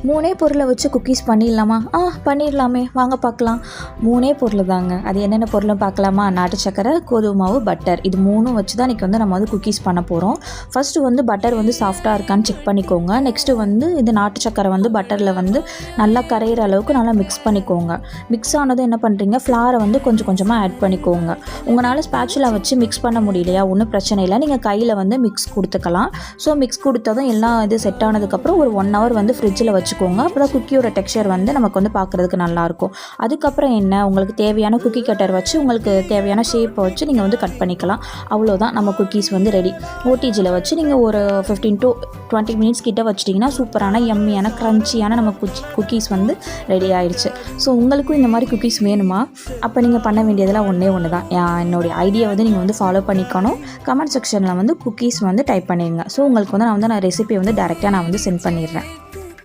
3 பொருளை வச்சு குக்கீஸ் பண்ணிடலாமா? பண்ணிடலாமே, வாங்க பார்க்கலாம். 3 பொருள் தாங்க. அது என்னென்ன பொருள்னு பார்க்கலாமா? நாட்டு சக்கரை, கோதுமை மாவு, பட்டர். இது 3 வச்சு தான் இன்றைக்கி வந்து நம்ம வந்து குக்கீஸ் பண்ண போகிறோம். ஃபஸ்ட்டு வந்து பட்டர் வந்து சாஃப்டாக இருக்கான்னு செக் பண்ணிக்கோங்க. நெக்ஸ்ட்டு வந்து இது நாட்டு சக்கரை வந்து பட்டரில் வந்து நல்லா கரையிற அளவுக்கு நல்லா மிக்ஸ் பண்ணிக்கோங்க. மிக்ஸ் ஆனதும் என்ன பண்ணுறீங்க, ஃப்ளாரை வந்து கொஞ்சம் கொஞ்சமாக ஆட் பண்ணிக்கோங்க. உங்களால் ஸ்பேச்சுலா வச்சு மிக்ஸ் பண்ண முடியலையா, ஒன்றும் பிரச்சனை இல்லை, நீங்கள் கையில் வந்து மிக்ஸ் கொடுத்துக்கலாம். ஸோ மிக்ஸ் கொடுத்ததும் எல்லாம் இது செட் ஆனதுக்கப்புறம் ஒரு 1 hour வந்து ஃப்ரிட்ஜில் வச்சுக்கோங்க. அப்போ தான் குக்கியோட டெக்ஸ்சர் வந்து நமக்கு வந்து பார்க்குறதுக்கு நல்லாயிருக்கும். அதுக்கப்புறம் என்ன, உங்களுக்கு தேவையான குக்கி கட்டர் வச்சு உங்களுக்கு தேவையான ஷேப்பை வச்சு நீங்கள் வந்து கட் பண்ணிக்கலாம். அவ்வளோதான், நம்ம குக்கீஸ் வந்து ரெடி. ஓடிஜியில் வச்சு நீங்கள் ஒரு 15 to 20 minutes கிட்ட வச்சிட்டிங்கன்னா சூப்பரான எம்மியான க்ரன்ச்சியான நம்ம குக்கீஸ் வந்து ரெடி ஆகிடுச்சு. ஸோ உங்களுக்கும் இந்த மாதிரி குக்கீஸ் வேணுமா? அப்போ நீங்கள் பண்ண வேண்டியதெல்லாம் ஒன்று தான். என்னுடைய ஐடியா வந்து நீங்கள் வந்து ஃபாலோ பண்ணிக்கணும். கமெண்ட் செக்ஷனில் வந்து குக்கீஸ் வந்து டைப் பண்ணிடுங்க. ஸோ உங்களுக்கு வந்து நான் ரெசிபி வந்து டைரெக்டாக நான் வந்து சென்ட் பண்ணிடுறேன்.